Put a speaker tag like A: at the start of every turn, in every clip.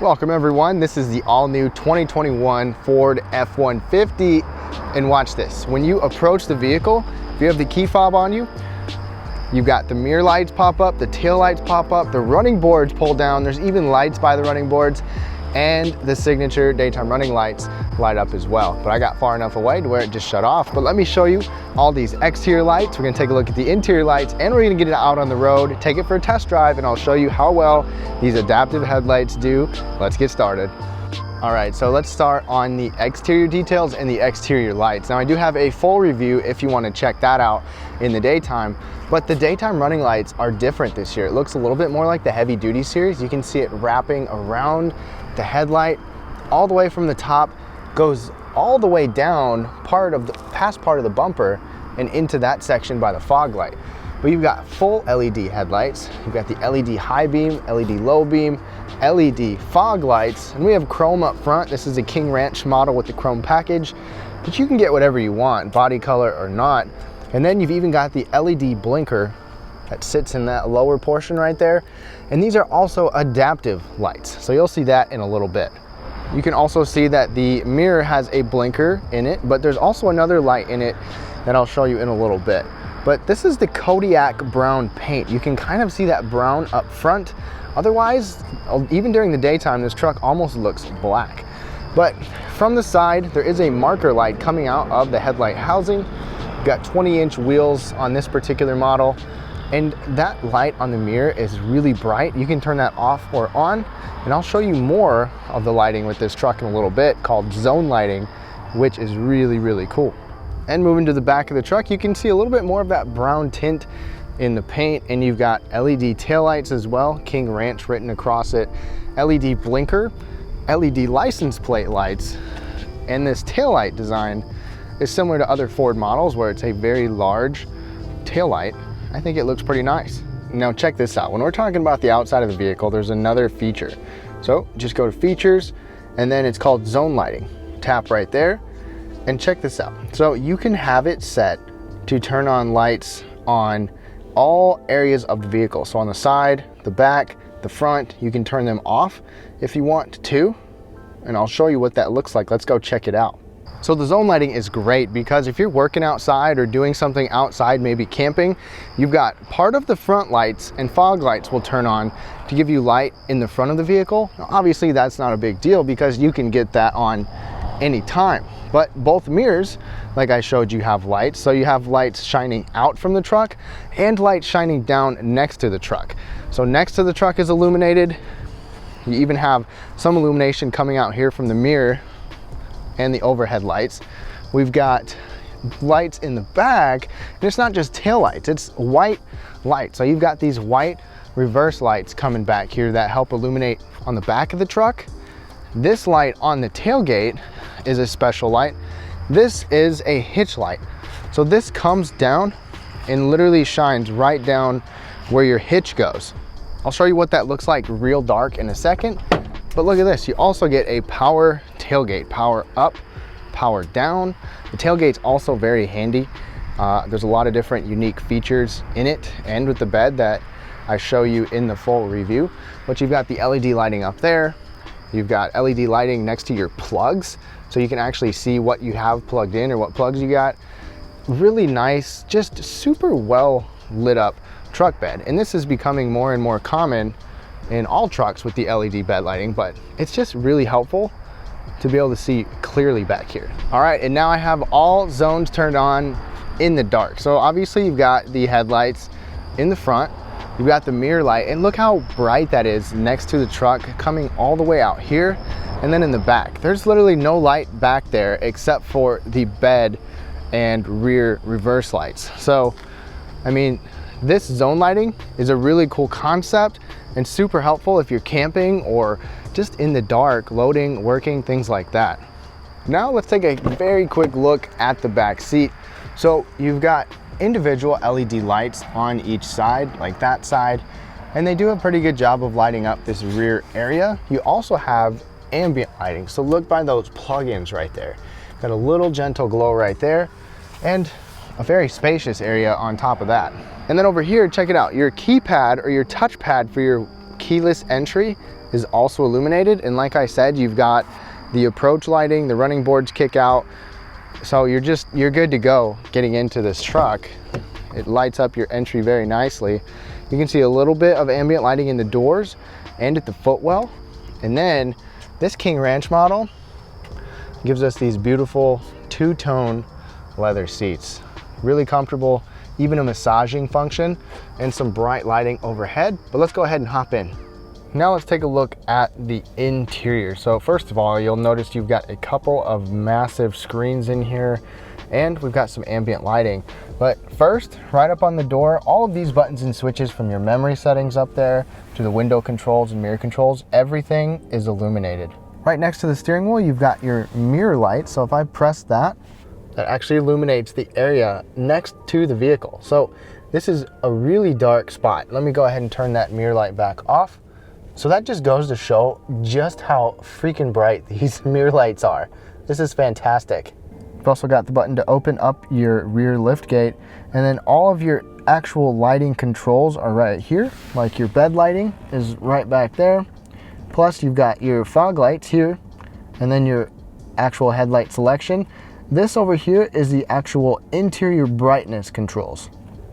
A: Welcome everyone, this is the all-new 2021 Ford F-150, and watch this. When you approach the vehicle, if you have the key fob on you, you've got the mirror lights pop up, the tail lights pop up, the running boards pull down, there's even lights by the running boards, and the signature daytime running lights light up as well. But I got far enough away to where it just shut off. But let me show you all these exterior lights. We're gonna take a look at the interior lights, and we're gonna get it out on the road, take it for a test drive, and I'll show you how well these adaptive headlights do. Let's get started. All right, so let's start on the exterior details and the exterior lights. Now I do have a full review if you wanna check that out in the daytime, but the daytime running lights are different this year. It looks a little bit more like the heavy duty series. You can see it wrapping around the headlight all the way from the top, goes all the way down past part of the bumper and into that section by the fog light. But you've got full LED headlights, you've got the LED high beam, LED low beam, LED fog lights, and we have chrome up front. This is a King Ranch model with the chrome package, but you can get whatever you want, body color or not. And then you've even got the LED blinker that sits in that lower portion right there. And these are also adaptive lights, so you'll see that in a little bit. You can also see that the mirror has a blinker in it, but there's also another light in it that I'll show you in a little bit. But this is the Kodiak brown paint. You can kind of see that brown up front. Otherwise, even during the daytime, this truck almost looks black. But from the side, there is a marker light coming out of the headlight housing. You've got 20-inch wheels on this particular model. And that light on the mirror is really bright. You can turn that off or on, and I'll show you more of the lighting with this truck in a little bit, called zone lighting, which is really, really cool. And moving to the back of the truck, you can see a little bit more of that brown tint in the paint, and you've got LED taillights as well, King Ranch written across it, LED blinker, LED license plate lights, and this taillight design is similar to other Ford models where it's a very large taillight. I think it looks pretty nice. Now check this out. When we're talking about the outside of the vehicle, there's another feature. So just go to features, and then it's called zone lighting. Tap right there, and check this out. So you can have it set to turn on lights on all areas of the vehicle. So on the side, the back, the front, you can turn them off if you want to, and I'll show you what that looks like. Let's go check it out. So the zone lighting is great because if you're working outside or doing something outside, maybe camping, you've got part of the front lights and fog lights will turn on to give you light in the front of the vehicle. Now, obviously that's not a big deal because you can get that on anytime. But both mirrors, like I showed you, have lights. So you have lights shining out from the truck and lights shining down next to the truck. So next to the truck is illuminated. You even have some illumination coming out here from the mirror and the overhead lights. We've got lights in the back, and it's not just tail lights, it's white lights. So you've got these white reverse lights coming back here that help illuminate on the back of the truck. This light on the tailgate is a special light. This is a hitch light. So this comes down and literally shines right down where your hitch goes. I'll show you what that looks like real dark in a second. But look at this, you also get a power tailgate, power up, power down. The tailgate's also very handy. There's a lot of different unique features in it and with the bed that I show you in the full review. But you've got the LED lighting up there. You've got LED lighting next to your plugs, so you can actually see what you have plugged in or what plugs you got. Really nice, just super well lit up truck bed. And this is becoming more and more common in all trucks with the LED bed lighting, but it's just really helpful to be able to see clearly back here. All right, and now I have all zones turned on in the dark. So obviously you've got the headlights in the front, you've got the mirror light, and look how bright that is next to the truck coming all the way out here. And then in the back, there's literally no light back there except for the bed and rear reverse lights. So, I mean, this zone lighting is a really cool concept and super helpful if you're camping or just in the dark, loading, working, things like that. Now let's take a very quick look at the back seat. So you've got individual LED lights on each side, like that side, and they do a pretty good job of lighting up this rear area. You also have ambient lighting. So look by those plugins right there. Got a little gentle glow right there and a very spacious area on top of that. And then over here, check it out, your keypad or your touchpad for your keyless entry is also illuminated. And like I said, you've got the approach lighting, the running boards kick out. So you're good to go getting into this truck. It lights up your entry very nicely. You can see a little bit of ambient lighting in the doors and at the footwell. And then this King Ranch model gives us these beautiful two-tone leather seats. Really comfortable, even a massaging function and some bright lighting overhead. But let's go ahead and hop in. Now let's take a look at the interior. So first of all, you'll notice you've got a couple of massive screens in here, and we've got some ambient lighting. But first, right up on the door, all of these buttons and switches, from your memory settings up there to the window controls and mirror controls, everything is illuminated. Right next to the steering wheel, you've got your mirror light. So if I press that, that actually illuminates the area next to the vehicle. So this is a really dark spot. Let me go ahead and turn that mirror light back off. So that just goes to show just how freaking bright these mirror lights are. This is fantastic. You've also got the button to open up your rear lift gate, and then all of your actual lighting controls are right here. Like your bed lighting is right back there. Plus you've got your fog lights here, and then your actual headlight selection. This over here is the actual interior brightness controls.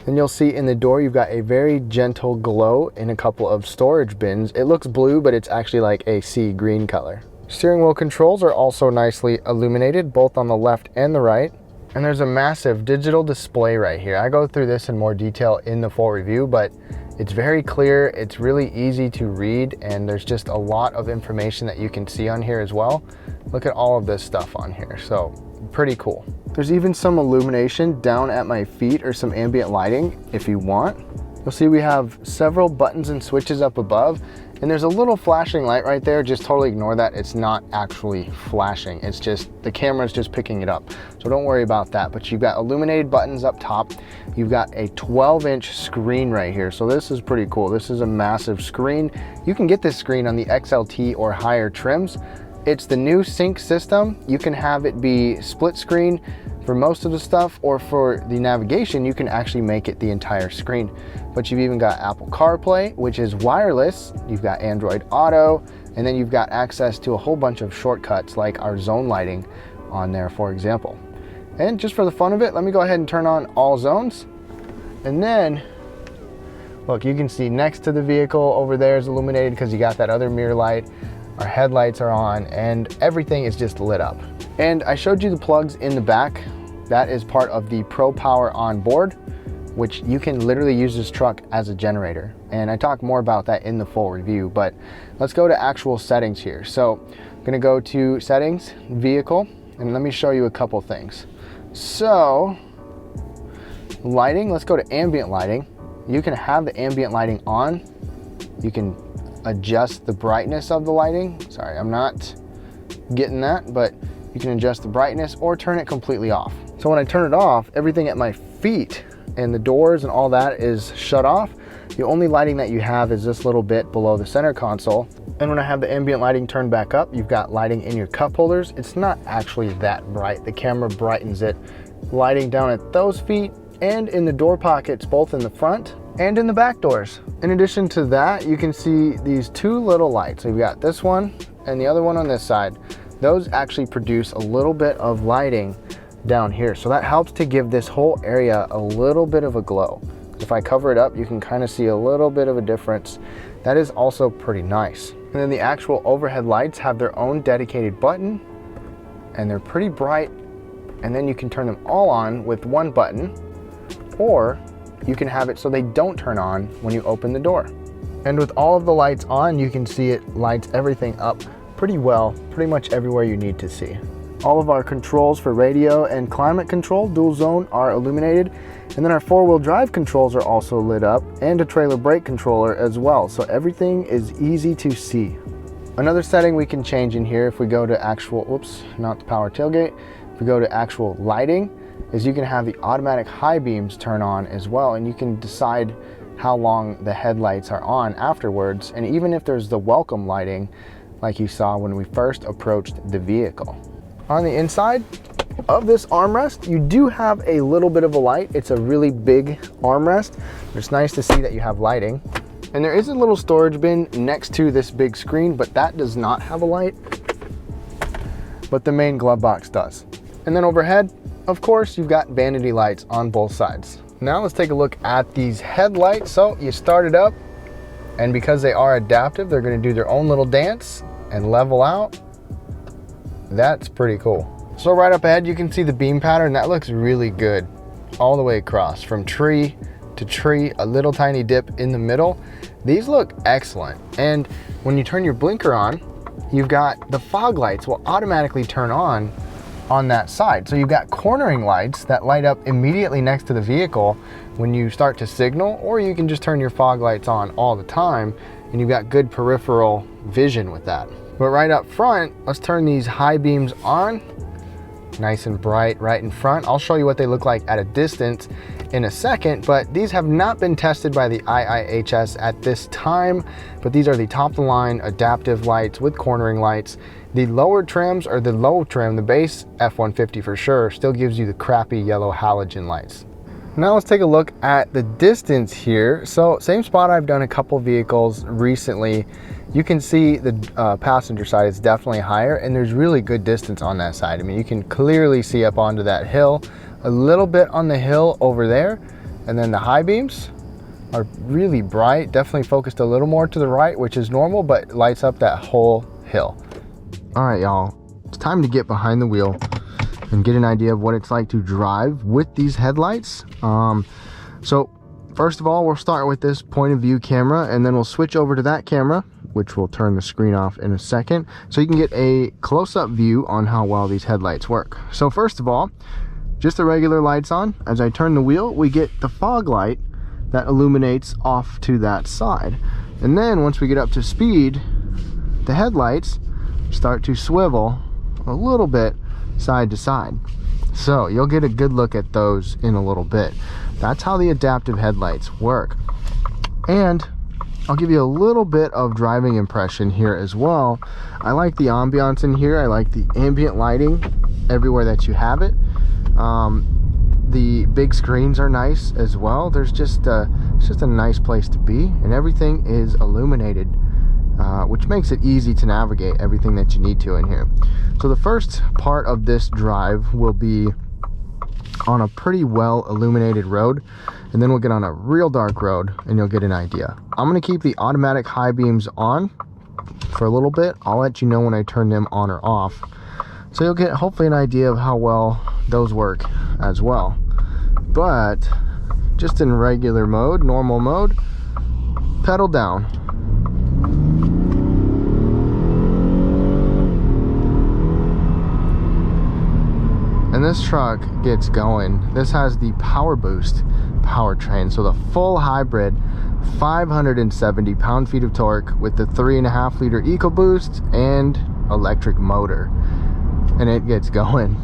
A: And you'll see in the door, you've got a very gentle glow in a couple of storage bins. It looks blue, but it's actually like a sea green color. Steering wheel controls are also nicely illuminated, both on the left and the right. And there's a massive digital display right here. I go through this in more detail in the full review, but it's very clear. It's really easy to read, and there's just a lot of information that you can see on here as well. Look at all of this stuff on here. So pretty cool. There's even some illumination down at my feet, or some ambient lighting if you want. You'll see we have several buttons and switches up above, and there's a little flashing light right there. Just totally ignore that. It's not actually flashing. It's just, the camera's just picking it up. So don't worry about that. But you've got illuminated buttons up top. You've got a 12-inch screen right here. So this is pretty cool. This is a massive screen. You can get this screen on the XLT or higher trims. It's the new sync system. You can have it be split screen for most of the stuff, or for the navigation, you can actually make it the entire screen. But you've even got Apple CarPlay, which is wireless. You've got Android Auto, and then you've got access to a whole bunch of shortcuts like our zone lighting on there, for example. And just for the fun of it, let me go ahead and turn on all zones. And then, look, you can see next to the vehicle over there is illuminated because you got that other mirror light. Our headlights are on, and everything is just lit up. And I showed you the plugs in the back. That is part of the Pro Power on board, which you can literally use this truck as a generator. And I talk more about that in the full review, but let's go to actual settings here. So I'm gonna go to settings, vehicle, and let me show you a couple things. So lighting, let's go to ambient lighting. You can have the ambient lighting on. You can adjust the brightness of the lighting. Sorry, I'm not getting that, but you can adjust the brightness or turn it completely off. So when I turn it off, everything at my feet and the doors and all that is shut off. The only lighting that you have is this little bit below the center console. And when I have the ambient lighting turned back up, you've got lighting in your cup holders. It's not actually that bright. The camera brightens it. Lighting down at those feet and in the door pockets, both in the front and in the back doors. In addition to that, you can see these two little lights. So you've got this one and the other one on this side. Those actually produce a little bit of lighting down here. So that helps to give this whole area a little bit of a glow. If I cover it up, you can kind of see a little bit of a difference. That is also pretty nice. And then the actual overhead lights have their own dedicated button, and they're pretty bright. And then you can turn them all on with one button, or you can have it so they don't turn on when you open the door. And with all of the lights on, you can see it lights everything up pretty well, pretty much everywhere you need to see. All of our controls for radio and climate control, dual zone, are illuminated. And then our four-wheel drive controls are also lit up, and a trailer brake controller as well. So everything is easy to see. Another setting we can change in here, if we go to actual, whoops, not the power tailgate, if we go to actual lighting, is you can have the automatic high beams turn on as well, and you can decide how long the headlights are on afterwards. And even if there's the welcome lighting, like you saw when we first approached the vehicle. On the inside of this armrest, you do have a little bit of a light. It's a really big armrest. It's nice to see that you have lighting. And there is a little storage bin next to this big screen, but that does not have a light, but the main glove box does. And then overhead, of course, you've got vanity lights on both sides. Now let's take a look at these headlights. So you start it up, and because they are adaptive, they're gonna do their own little dance and level out. That's pretty cool. So right up ahead, you can see the beam pattern. That looks really good all the way across, from tree to tree, a little tiny dip in the middle. These look excellent. And when you turn your blinker on, you've got the fog lights will automatically turn on that side. So you've got cornering lights that light up immediately next to the vehicle when you start to signal, or you can just turn your fog lights on all the time and you've got good peripheral vision with that. But right up front, let's turn these high beams on. Nice and bright right in front. I'll show you what they look like at a distance in a second, but these have not been tested by the IIHS at this time, but these are the top of the line adaptive lights with cornering lights. The lower trims, or the low trim, the base F-150 for sure, still gives you the crappy yellow halogen lights. Now let's take a look at the distance here. So same spot I've done a couple vehicles recently. You can see the passenger side is definitely higher, and there's really good distance on that side. I mean, you can clearly see up onto that hill, a little bit on the hill over there, and then the high beams are really bright, definitely focused a little more to the right, which is normal, but lights up that whole hill. All right, y'all, it's time to get behind the wheel and get an idea of what it's like to drive with these headlights. So first of all, we'll start with this point of view camera, and then we'll switch over to that camera, which will turn the screen off in a second, so you can get a close-up view on how well these headlights work. So first of all, just the regular lights on. As I turn the wheel, we get the fog light that illuminates off to that side. And then once we get up to speed, the headlights start to swivel a little bit side to side. So you'll get a good look at those in a little bit. That's how the adaptive headlights work. And I'll give you a little bit of driving impression here as well. I like the ambiance in here. I like the ambient lighting everywhere that you have it. The big screens are nice as well. There's it's just a nice place to be, and everything is illuminated, which makes it easy to navigate everything that you need to in here. So the first part of this drive will be on a pretty well illuminated road, and then we'll get on a real dark road and you'll get an idea. I'm going to keep the automatic high beams on for a little bit. I'll let you know when I turn them on or off, so you'll get hopefully an idea of how well those work as well. But just in regular mode, normal mode, pedal down. And this truck gets going. This has the Power Boost powertrain, so the full hybrid, 570 pound-feet of torque with the 3.5 liter EcoBoost and electric motor, and it gets going.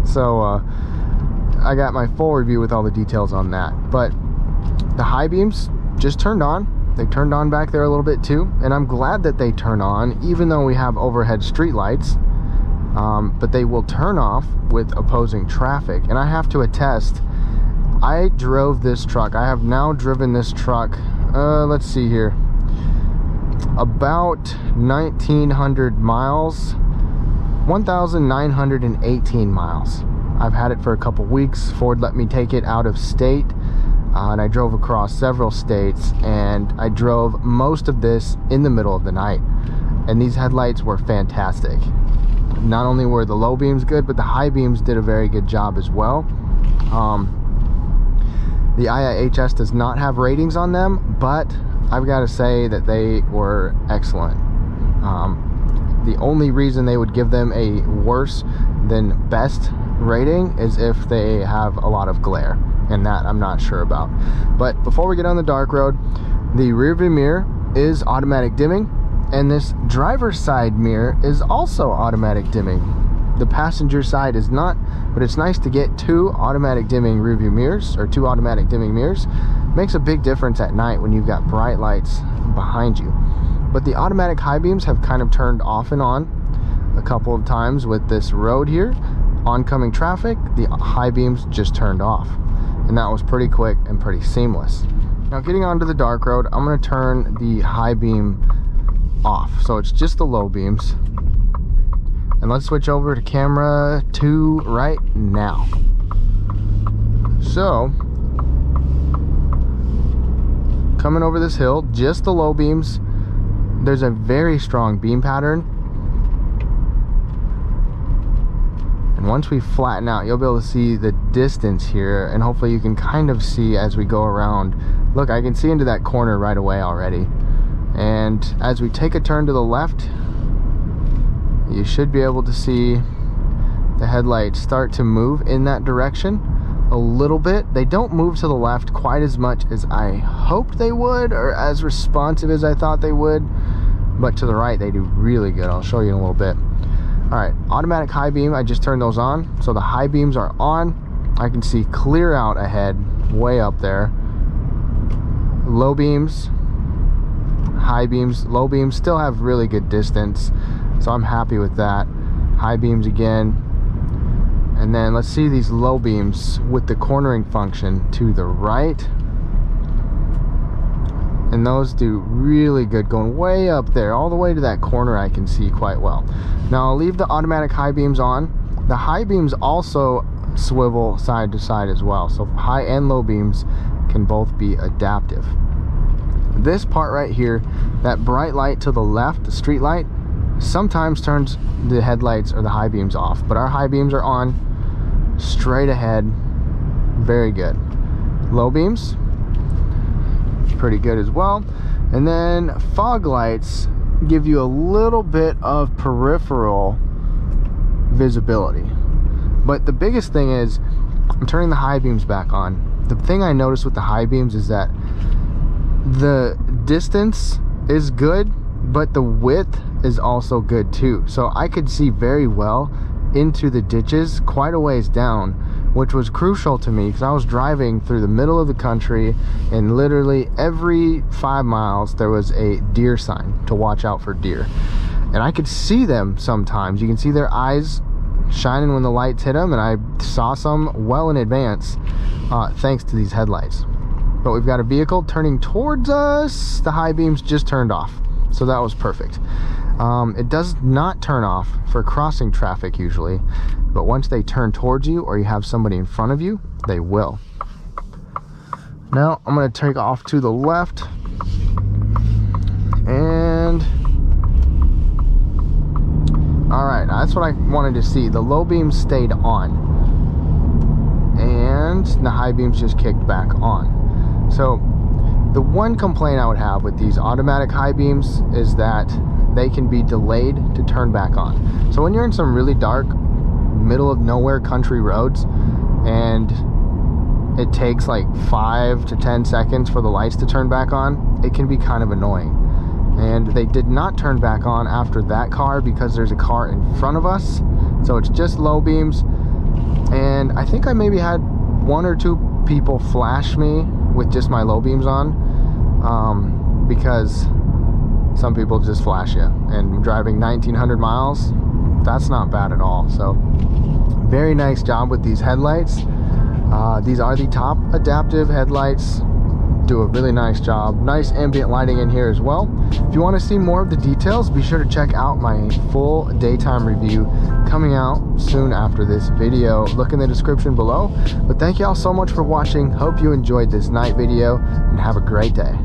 A: So I got my full review with all the details on that. But the high beams just turned on. They turned on back there a little bit too, and I'm glad that they turn on even though we have overhead street lights. But they will turn off with opposing traffic. And I have to attest, I drove this truck. I have now driven this truck, let's see here, about 1,900 miles, 1,918 miles. I've had it for a couple weeks. Ford let me take it out of state, and I drove across several states, and I drove most of this in the middle of the night, and these headlights were fantastic. Not only were the low beams good, but the high beams did a very good job as well. The IIHS does not have ratings on them, but I've got to say that they were excellent. The only reason they would give them a worse than best rating is if they have a lot of glare, and that I'm not sure about. But before we get on the dark road, the rear view mirror is automatic dimming, and this driver's side mirror is also automatic dimming. The passenger side is not, but it's nice to get two automatic dimming rear view mirrors, or two automatic dimming mirrors. Makes a big difference at night when you've got bright lights behind you. But the automatic high beams have kind of turned off and on a couple of times with this road here. Oncoming traffic, the high beams just turned off, and that was pretty quick and pretty seamless. Now getting onto the dark road, I'm gonna turn the high beam off. So it's just the low beams. And let's switch over to camera 2 right now. So, coming over this hill, just the low beams. There's a very strong beam pattern. And once we flatten out, you'll be able to see the distance here, and hopefully you can kind of see as we go around. Look, I can see into that corner right away already. And as we take a turn to the left, you should be able to see the headlights start to move in that direction a little bit. They don't move to the left quite as much as I hoped they would, or as responsive as I thought they would, but to the right they do really good. I'll show you in a little bit. All right, automatic high beam, I just turned those on. So the high beams are on. I can see clear out ahead, way up there. Low beams, high beams, low beams still have really good distance, so I'm happy with that. High beams again. And then let's see these low beams with the cornering function to the right. And those do really good, going way up there, all the way to that corner I can see quite well. Now I'll leave the automatic high beams on. The high beams also swivel side to side as well, so high and low beams can both be adaptive. This part right here, that bright light to the left, the street light, sometimes turns the headlights or the high beams off, but our high beams are on, straight ahead, very good. Low beams, pretty good as well. And then fog lights give you a little bit of peripheral visibility, but the biggest thing is I'm turning the high beams back on. The thing I noticed with the high beams is that the distance is good, but the width is also good too. So I could see very well into the ditches quite a ways down, which was crucial to me because I was driving through the middle of the country, and literally every 5 miles there was a deer sign to watch out for deer, and I could see them sometimes. You can see their eyes shining when the lights hit them, and I saw some well in advance thanks to these headlights. But we've got a vehicle turning towards us. The high beams just turned off, so that was perfect. It does not turn off for crossing traffic usually, but once they turn towards you or you have somebody in front of you, they will. Now I'm going to take off to the left, and all right, that's what I wanted to see. The low beams stayed on, and the high beams just kicked back on. So the one complaint I would have with these automatic high beams is that they can be delayed to turn back on. So when you're in some really dark, middle of nowhere country roads, and it takes like 5 to 10 seconds for the lights to turn back on, it can be kind of annoying. And they did not turn back on after that car because there's a car in front of us. So it's just low beams. And I think I maybe had 1 or 2 people flash me with just my low beams on, because some people just flash you, and driving 1900 miles, that's not bad at all. So very nice job with these headlights. These are the top adaptive headlights, do a really nice job. Nice ambient lighting in here as well. If you want to see more of the details, be sure to check out my full daytime review coming out soon after this video. Look in the description below. But thank you all so much for watching. Hope you enjoyed this night video, and have a great day.